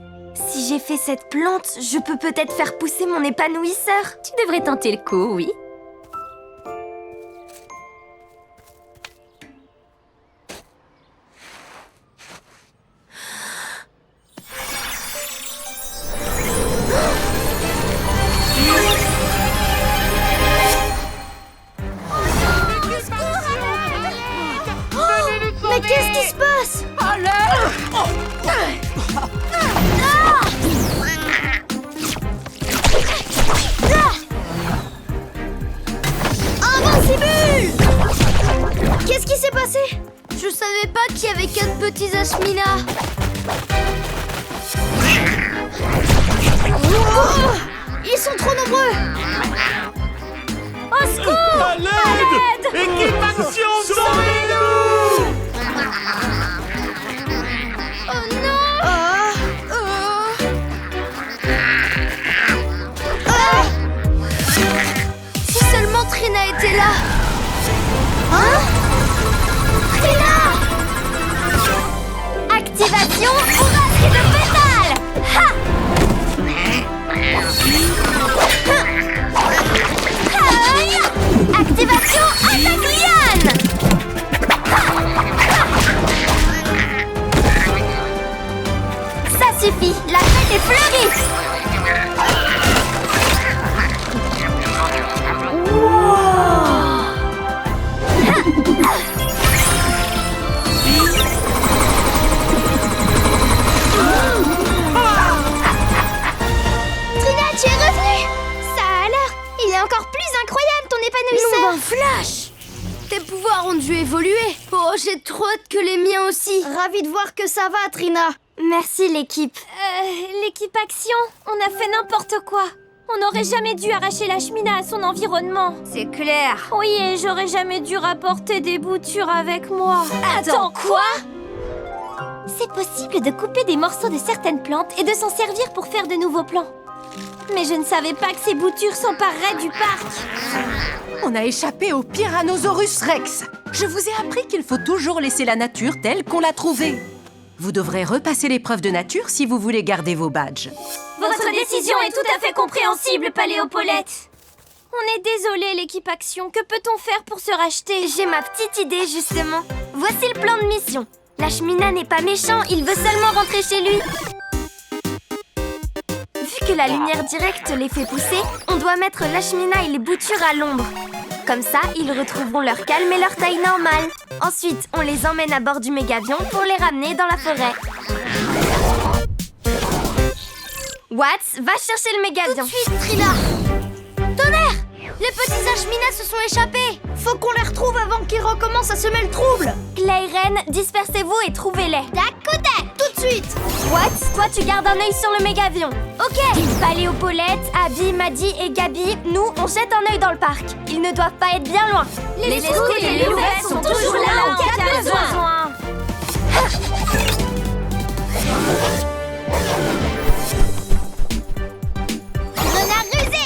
Si j'ai fait cette plante, je peux peut-être faire pousser mon épanouisseur. Tu devrais tenter le coup, oui. Mais qu'est-ce qui se passe? Invincible! Qu'est-ce qui s'est passé? Je savais pas qu'il y avait 4 petits Ashmina. Oh, ils sont trop nombreux. Au secours! À l'aide! Équipe action, sauvez-nous! Oh non! Si seulement Trina était là. Hein? Trina! Activation bourrasque de pétales! Ha! Aïe! Activation attaque liane! Ça suffit, la fête est fleurie! Trina, tu es revenue! Ça alors? Il est encore plus incroyable ton épanouisseur! Flash! Tes pouvoirs ont dû évoluer. Oh, j'ai trop hâte que les miens aussi. Ravie de voir que ça va, Trina. Merci, l'équipe. L'équipe Action, on a fait n'importe quoi. On n'aurait jamais dû arracher l'Ashmina à son environnement. C'est clair. Oui, et j'aurais jamais dû rapporter des boutures avec moi. Attends, quoi? C'est possible de couper des morceaux de certaines plantes et de s'en servir pour faire de nouveaux plants. Mais je ne savais pas que ces boutures s'empareraient du parc. On a échappé au Tyrannosaurus Rex. Je vous ai appris qu'il faut toujours laisser la nature telle qu'on l'a trouvée. Vous devrez repasser l'épreuve de nature si vous voulez garder vos badges. Votre décision est tout à fait compréhensible, Paléopaulette. On est désolé, l'équipe Action. Que peut-on faire pour se racheter? J'ai ma petite idée, justement. Voici le plan de mission. Lashmina n'est pas méchant, il veut seulement rentrer chez lui. Vu que la lumière directe les fait pousser, on doit mettre Lashmina et les boutures à l'ombre. Comme ça, ils retrouveront leur calme et leur taille normale. Ensuite, on les emmène à bord du mégavion pour les ramener dans la forêt. Watts, va chercher le mégavion. Tout de suite, Trina. Tonnerre! Les petits Ashminas se sont échappés. Faut qu'on les retrouve avant qu'ils recommencent à semer le trouble. Clay, Ren, dispersez-vous et trouvez-les. Tac-tac, tout de suite. Watts, toi tu gardes un œil sur le mégavion. Ok. Paléopaulette, Abby, Maddie et Gabi, nous, on jette un œil dans le parc. Ils ne doivent pas être bien loin. Les scouts et les louvettes sont toujours là en cas de besoin. Renard rusé.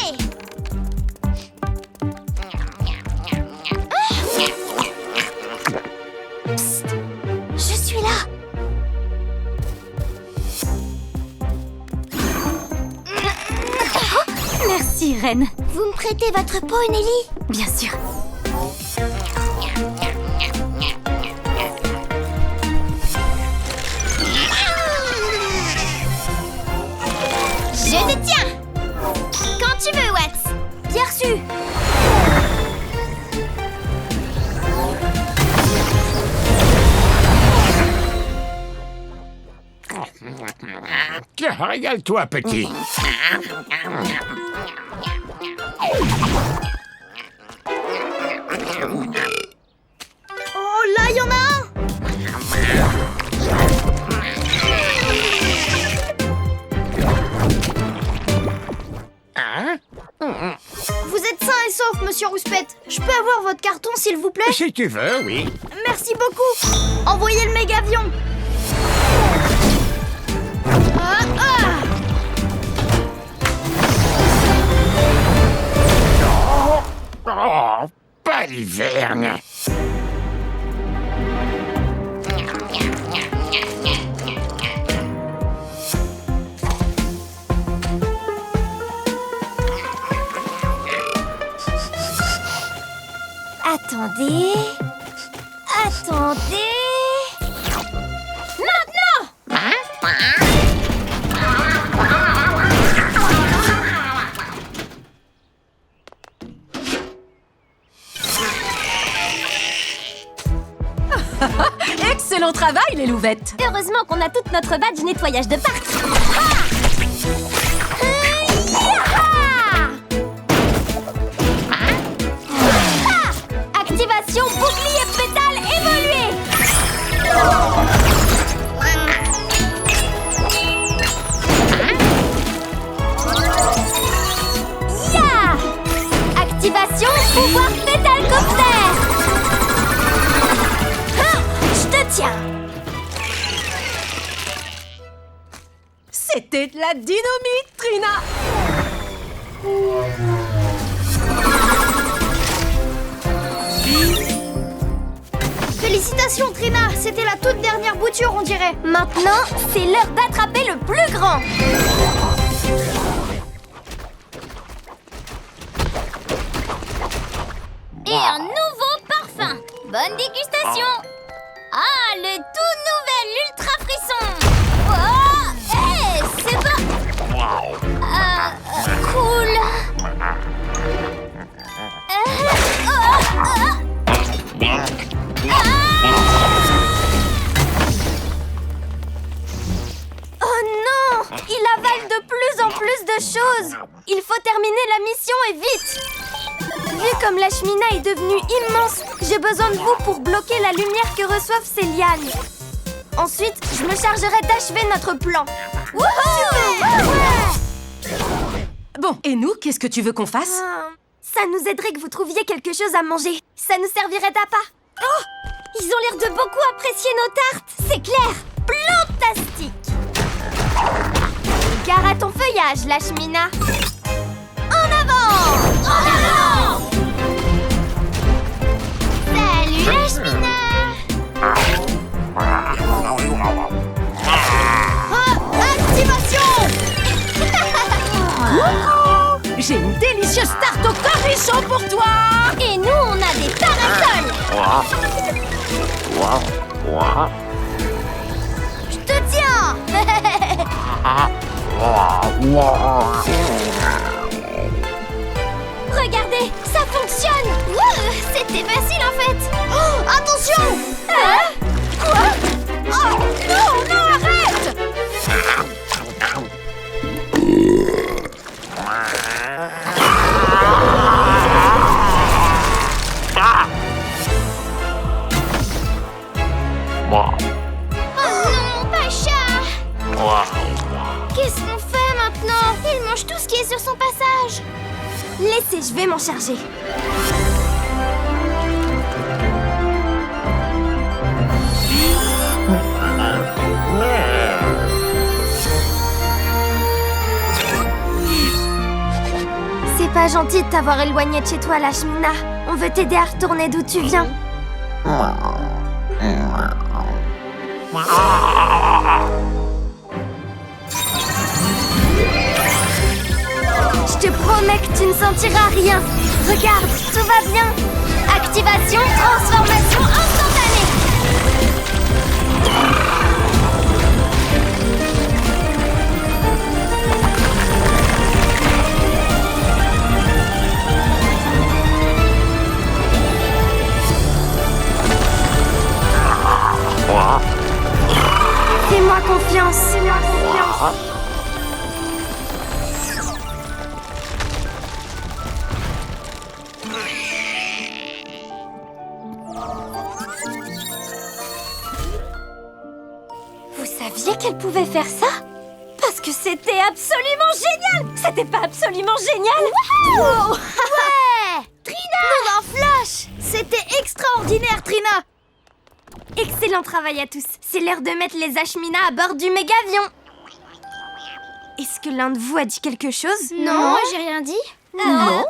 Je suis là. Merci, Reine. Vous me prêtez votre peau, Nelly? Bien sûr. Je te tiens. Quand tu veux, Watts. Bien reçu. Tiens, régale-toi, petit. Oh, là, il y en a un. Vous êtes sain et sauf, monsieur Rouspette. Je peux avoir votre carton, s'il vous plaît? Si tu veux, oui. Merci beaucoup. Envoyez le mégavion. Oh, pas l'hiverne. Attendez. Excellent travail, les louvettes. Heureusement qu'on a toute notre badge nettoyage de parc. Activation bouclier pétale évolué. Ya! Activation pouvoir pétalcoptère. Je te tiens. C'était de la dynamite, Trina. Félicitations, Trina. C'était la toute dernière bouture, on dirait. Maintenant, c'est l'heure d'attraper le plus grand. Et un nouveau parfum. Bonne dégustation. Ah, le tout nouvel ultra frisson. Oh, hé, c'est pas... cool. Oh non! Il avale de plus en plus de choses. Il faut terminer la mission et vite. Vu comme Lashmina est devenue immense, j'ai besoin de vous pour bloquer la lumière que reçoivent ces lianes. Ensuite, je me chargerai d'achever notre plan. Wouhou! Bon, et nous, qu'est-ce que tu veux qu'on fasse? Ça nous aiderait que vous trouviez quelque chose à manger. Ça nous servirait d'appât. Oh! Ils ont l'air de beaucoup apprécier nos tartes. C'est clair. Plantastique. Gare à ton feuillage, Lashmina. En avant! En avant! Salut, Lashmina. J'ai une délicieuse tarte au cornichon pour toi! Et nous, on a des parasols. Je te tiens. Regardez, ça fonctionne. C'était facile en fait. Oh, attention. Quoi? Oh, non, non, arrête! Oh non, Pacha. Qu'est-ce qu'on fait maintenant? Il mange tout ce qui est sur son passage. Laissez, je vais m'en charger. C'est pas gentil de t'avoir éloigné de chez toi, Lashmina. On veut t'aider à retourner d'où tu viens. Je te promets que tu ne sentiras rien. Regarde, tout va bien. Activation, transformation instantanée. Fais-moi confiance. Vous saviez qu'elle pouvait faire ça? Parce que c'était absolument génial! C'était pas absolument génial? Wow. Ouais. Trina. Nova Flash. C'était extraordinaire, Trina. Excellent travail à tous. C'est l'heure de mettre les Ashmina à bord du mégavion. Est-ce que l'un de vous a dit quelque chose? Non, j'ai rien dit. Non.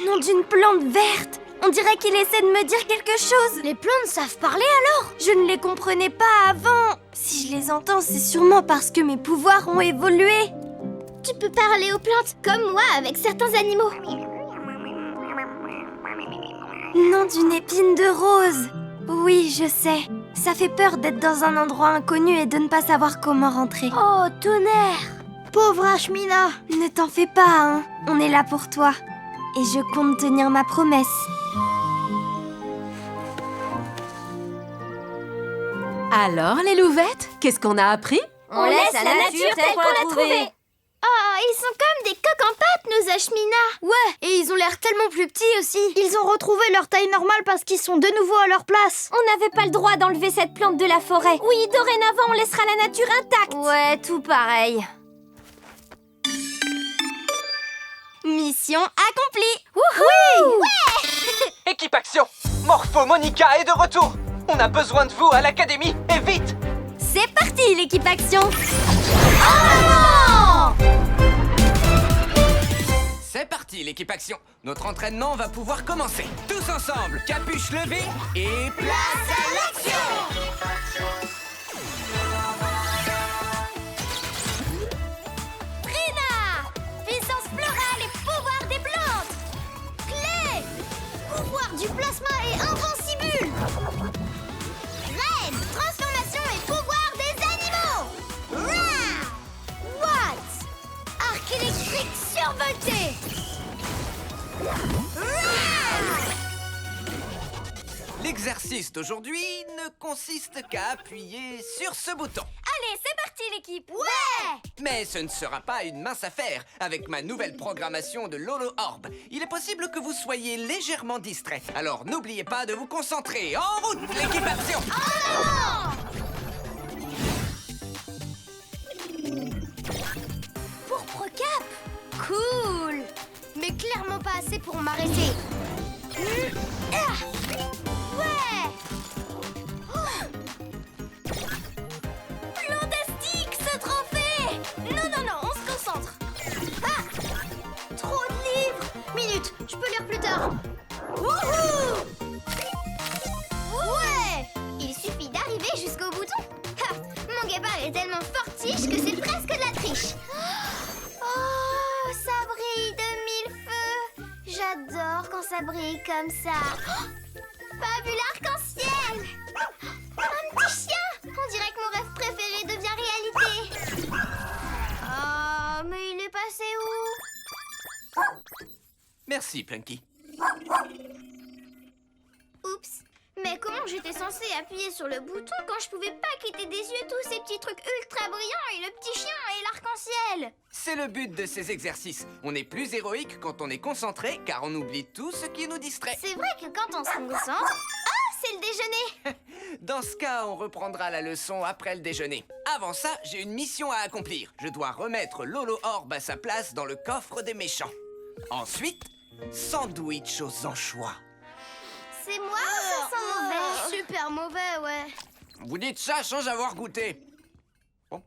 Nom d'une plante verte. On dirait qu'il essaie de me dire quelque chose. Les plantes savent parler alors? Je ne les comprenais pas avant. Si je les entends, c'est sûrement parce que mes pouvoirs ont évolué. Tu peux parler aux plantes comme moi avec certains animaux. Nom d'une épine de rose. Oui, je sais. Ça fait peur d'être dans un endroit inconnu et de ne pas savoir comment rentrer. Oh, tonnerre. Pauvre Ashmina. Ne t'en fais pas, hein. On est là pour toi. Et je compte tenir ma promesse. Alors, les louvettes, qu'est-ce qu'on a appris? On laisse la nature telle qu'on l'a trouvée. Ah, ils sont comme des coques en pâte, nos Ashmina. Ouais, et ils ont l'air tellement plus petits aussi. Ils ont retrouvé leur taille normale parce qu'ils sont de nouveau à leur place. On n'avait pas le droit d'enlever cette plante de la forêt. Oui, dorénavant, on laissera la nature intacte. Ouais, tout pareil. Mission accomplie. Wouhou! Ouais. Équipe Action, Morpho Monica est de retour. On a besoin de vous à l'académie, et vite. C'est parti, l'équipe Action. C'est parti, l'équipe Action. Notre entraînement va pouvoir commencer. Tous ensemble, capuche levée et place à l'action. Trina! Puissance florale et pouvoir des plantes. Clé! Pouvoir du plasma et invincible. Reine! Transformation et pouvoir des animaux. Rah! What? Arc électrique survolté. L'exercice d'aujourd'hui ne consiste qu'à appuyer sur ce bouton. Allez, c'est parti, l'équipe. Ouais! Mais ce ne sera pas une mince affaire. Avec ma nouvelle programmation de Lolo Orb, il est possible que vous soyez légèrement distrait. Alors n'oubliez pas de vous concentrer. En route, l'équipe Action! Pourpre cap! Cool! Mais clairement pas assez pour m'arrêter. Ouais! Fantastique, ce trophée! Non, on se concentre. Ah! Trop de livres! Minute, je peux lire plus tard. Wouhou! Ouais! Il suffit d'arriver jusqu'au bouton. Ha! Mon gabarit est tellement fortiche que c'est presque de la triche. Oh, ça brille comme ça. Oh, pas vu l'arc-en-ciel. Un petit chien. On dirait que mon rêve préféré devient réalité. Oh, mais il est passé où? Merci, Plunky. Oups. Mais comment j'étais censée appuyer sur le bouton quand je pouvais pas quitter des yeux tous ces petits trucs ultra brillants et le petit chien et l'arc-en-ciel? C'est le but de ces exercices. On est plus héroïque quand on est concentré, car on oublie tout ce qui nous distrait. C'est vrai que quand on se concentre... Oh, c'est le déjeuner. Dans ce cas, on reprendra la leçon après le déjeuner. Avant ça, j'ai une mission à accomplir. Je dois remettre Lolo Orb à sa place dans le coffre des méchants. Ensuite, sandwich aux anchois. C'est moi ou ça sent mauvais? Super mauvais, ouais. Vous dites ça sans avoir goûté. Ah,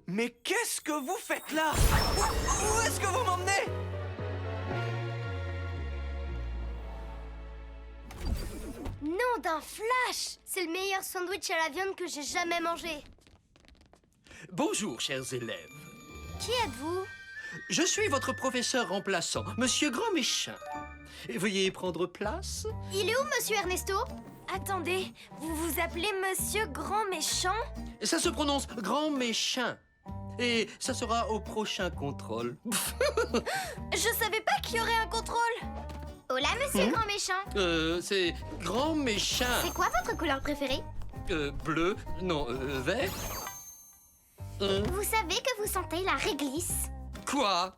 mais qu'est-ce que vous faites là? Où est-ce que vous m'emmenez? Nom d'un flash! C'est le meilleur sandwich à la viande que j'ai jamais mangé. Bonjour, chers élèves. Qui êtes-vous? Je suis votre professeur remplaçant, Monsieur Grand Méchant. Veuillez prendre place. Il est où, Monsieur Ernesto? Attendez, vous vous appelez Monsieur Grand Méchant? Ça se prononce Grand Méchant. Et ça sera au prochain contrôle. Je savais pas qu'il y aurait un contrôle. Hola, Monsieur Grand Méchant. C'est Grand Méchant. C'est quoi votre couleur préférée? Bleu, non, vert. Vous savez que vous sentez la réglisse? Quoi?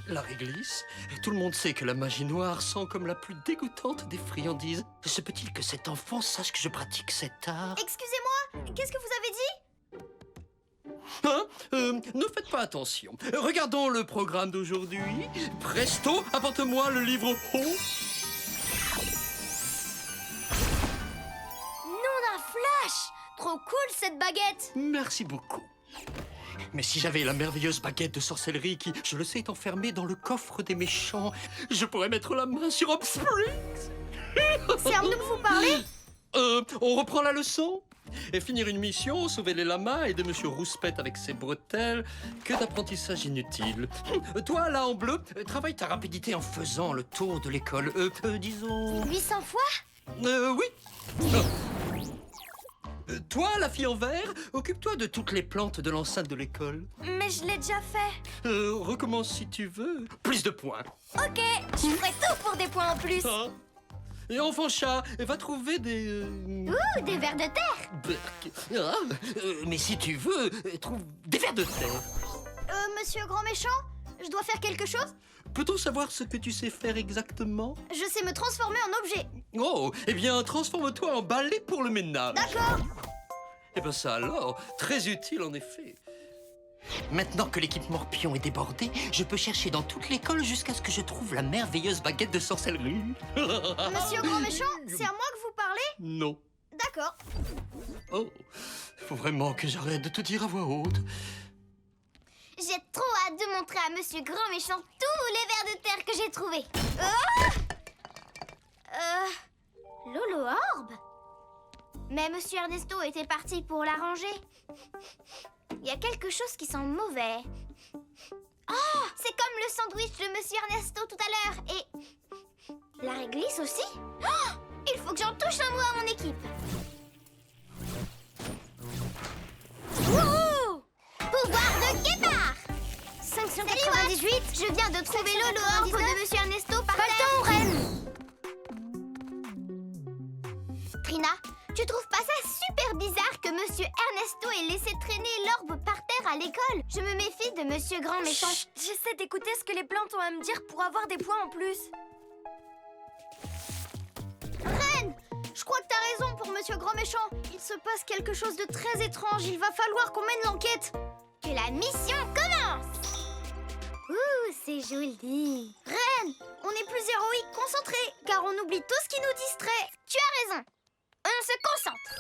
La réglisse? Tout le monde sait que la magie noire sent comme la plus dégoûtante des friandises. Se peut-il que cet enfant sache que je pratique cet art? Excusez-moi, qu'est-ce que vous avez dit? Hein? Ne faites pas attention. Regardons le programme d'aujourd'hui. Presto, apporte-moi le livre haut. Nom d'un flash! Trop cool cette baguette! Merci beaucoup. Mais si j'avais la merveilleuse baguette de sorcellerie qui, je le sais, est enfermée dans le coffre des méchants, je pourrais mettre la main sur Hope Springs. C'est à nous que vous parlez? On reprend la leçon? Et finir une mission, sauver les lamas, aider Monsieur Rouspette avec ses bretelles. Que d'apprentissage inutile. Toi, là, en bleu, travaille ta rapidité en faisant le tour de l'école. Disons... 800 fois? Oui. Toi, la fille en vert, occupe-toi de toutes les plantes de l'enceinte de l'école. Mais je l'ai déjà fait. Recommence si tu veux. Plus de points. Ok, je ferai tout pour des points en plus. Ah. Et enfant chat, va trouver des... Ouh, des vers de terre. Berk. Ah, mais si tu veux, trouve des vers de terre. Monsieur Grand Méchant, je dois faire quelque chose? Peut-on savoir ce que tu sais faire exactement? Je sais me transformer en objet. Oh, eh bien, transforme-toi en balai pour le ménage. D'accord. Eh bien ça alors, très utile en effet. Maintenant que l'équipe Morpion est débordée, je peux chercher dans toute l'école jusqu'à ce que je trouve la merveilleuse baguette de sorcellerie. Monsieur Grand Méchant, c'est à moi que vous parlez? Non. D'accord. Oh, faut vraiment que j'arrête de te dire à voix haute. J'ai trop hâte de montrer à Monsieur Grand Méchant tous les vers de terre que j'ai trouvés. Lolo Orb? Mais Monsieur Ernesto était parti pour la ranger. Il y a quelque chose qui sent mauvais. Oh, c'est comme le sandwich de Monsieur Ernesto tout à l'heure. Et la réglisse aussi? Oh, il faut que j'en touche un mot à mon équipe. Wouhou! Pouvoir de guépard! 598, je viens de trouver Lolo Orb de Monsieur Ernesto par terre. Pas le temps, reine! Trina, tu trouves pas ça super bizarre que Monsieur Ernesto ait laissé traîner l'orbe par terre à l'école? Je me méfie de Monsieur Grand Méchant. Chut, j'essaie d'écouter ce que les plantes ont à me dire pour avoir des points en plus. Reine, je crois que t'as raison pour Monsieur Grand Méchant. Il se passe quelque chose de très étrange. Il va falloir qu'on mène l'enquête. Que la mission commence. Ouh, c'est joli. Reine, on est plus héroïque, concentré, car on oublie tout ce qui nous distrait. Tu as raison. On se concentre.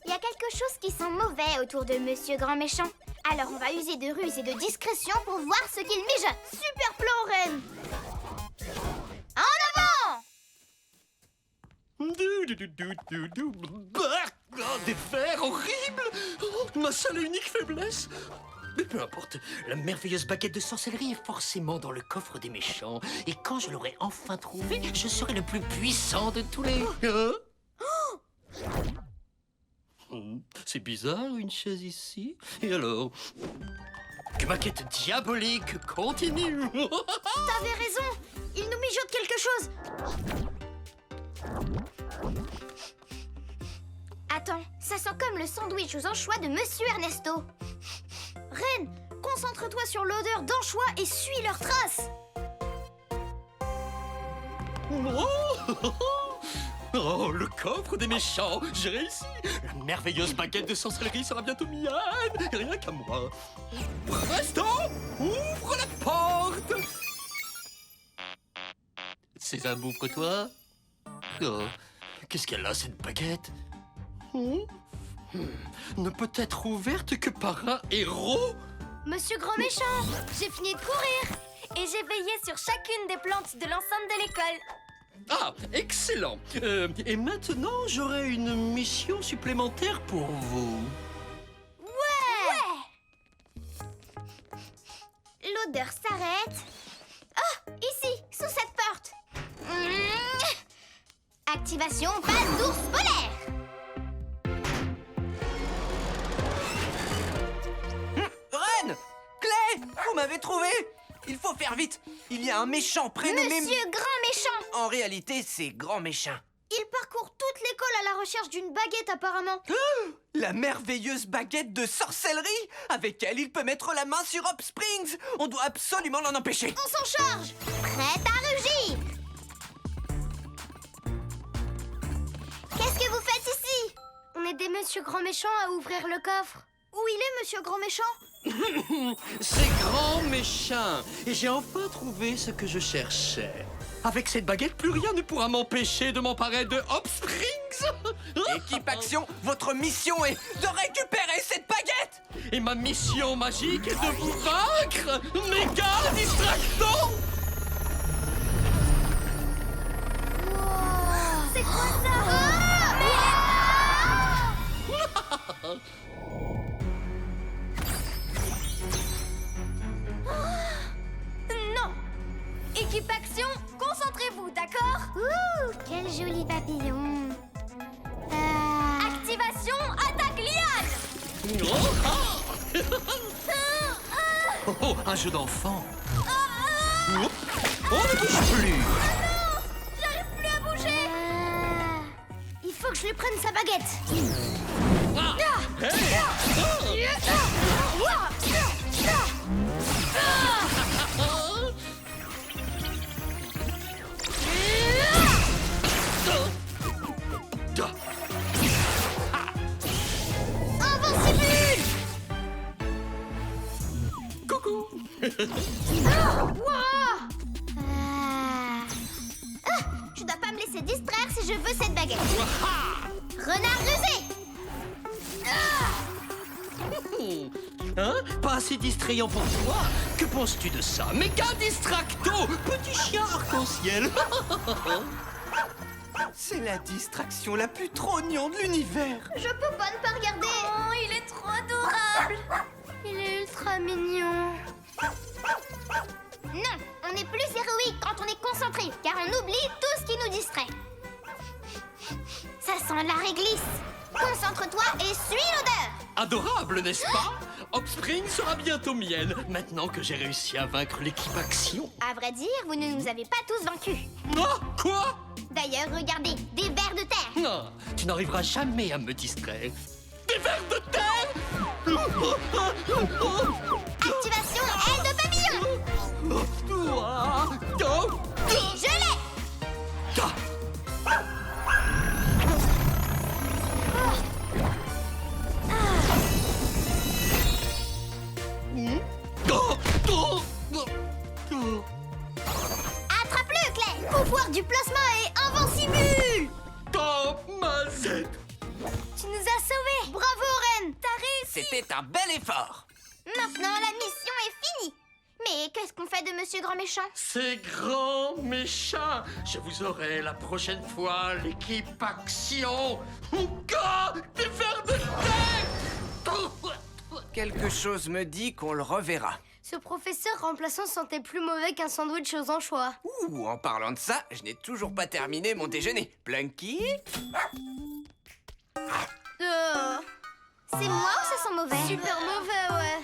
Il y a quelque chose qui sent mauvais autour de Monsieur Grand Méchant. Alors on va user de ruse et de discrétion pour voir ce qu'il mijote. Super plan, Reine. En avant! Des vers horribles. Oh, ma seule et unique faiblesse. Mais peu importe, la merveilleuse baguette de sorcellerie est forcément dans le coffre des méchants. Et quand je l'aurai enfin trouvée, je serai le plus puissant de tous les... C'est bizarre, une chaise ici. Et alors? Que ma quête diabolique continue. T'avais raison. Il nous mijote quelque chose. Attends, ça sent comme le sandwich aux anchois de Monsieur Ernesto. Reine, concentre-toi sur l'odeur d'anchois et suis leurs traces. Oh, le coffre des méchants. J'ai réussi. La merveilleuse baguette de sorcellerie sera bientôt mienne. Rien qu'à moi. Presto, ouvre la porte. Sésame, ouvre-toi. Oh, qu'est-ce qu'elle a, cette baguette? Ne peut être ouverte que par un héros. Monsieur Grand Méchant, j'ai fini de courir. Et j'ai veillé sur chacune des plantes de l'enceinte de l'école. Ah, excellent. Et maintenant, j'aurai une mission supplémentaire pour vous. Ouais. L'odeur s'arrête. Oh, ici, sous cette porte. Activation passe d'ours polaire. Reine! Clé! Vous m'avez trouvé! Il faut faire vite! Il y a un méchant prénommé... Monsieur Grand Méchant. En réalité, c'est Grand Méchant. Il parcourt toute l'école à la recherche d'une baguette apparemment. La merveilleuse baguette de sorcellerie! Avec elle, il peut mettre la main sur Hop Springs! On doit absolument l'en empêcher! On s'en charge. Prête à rugir. Qu'est-ce que vous faites ici? On aidait Monsieur Grand Méchant à ouvrir le coffre. Où il est, Monsieur Grand Méchant? C'est Grand Méchant. Et j'ai enfin trouvé ce que je cherchais. Avec cette baguette, plus rien ne pourra m'empêcher de m'emparer de Hop Springs. Équipe Action, votre mission est de récupérer cette baguette! Et ma mission magique est de vous vaincre, méga distracto. C'est quoi ça? Non! Équipe Action, concentrez-vous, d'accord? Ouh, quel joli papillon! Activation attaque liane! Oh, un jeu d'enfant. Oh, ne bouge plus. J'arrive plus à bouger! Il faut que je lui prenne sa baguette! Invincible! Coucou. Je dois pas me laisser distraire si je veux cette baguette. Renard rusé! Hein? Pas assez distrayant pour toi? Que penses-tu de ça? Méga distracto, petit chien arc-en-ciel. C'est la distraction la plus trognante de l'univers! Je peux pas ne pas regarder. Oh, il est trop adorable. Il est ultra mignon. Non, on est plus héroïque quand on est concentré, car on oublie tout ce qui nous distrait. Ça sent la réglisse. Concentre-toi et suis l'odeur. Adorable, n'est-ce pas? Hop Spring sera bientôt mienne, maintenant que j'ai réussi à vaincre l'équipe Action. À vrai dire, vous ne nous avez pas tous vaincus. Ah, quoi? D'ailleurs, regardez, des vers de terre. Non, tu n'arriveras jamais à me distraire. Des vers de terre? Activation aile de papillon. Et je l'ai. Attrape-le, Clay. Pouvoir du plasma est invincible. Tu nous as sauvés. Bravo, Reine. T'as réussi. C'était un bel effort! Maintenant, la mission est finie. Mais qu'est-ce qu'on fait de Monsieur Grand Méchant? C'est Grand Méchant. Je vous aurai la prochaine fois, l'équipe Action. Des vers de terre. Quelque chose me dit qu'on le reverra. Ce professeur remplaçant sentait plus mauvais qu'un sandwich aux anchois. Ouh, en parlant de ça, je n'ai toujours pas terminé mon déjeuner. Plunky? C'est moi ou ça sent mauvais? Super mauvais, ouais.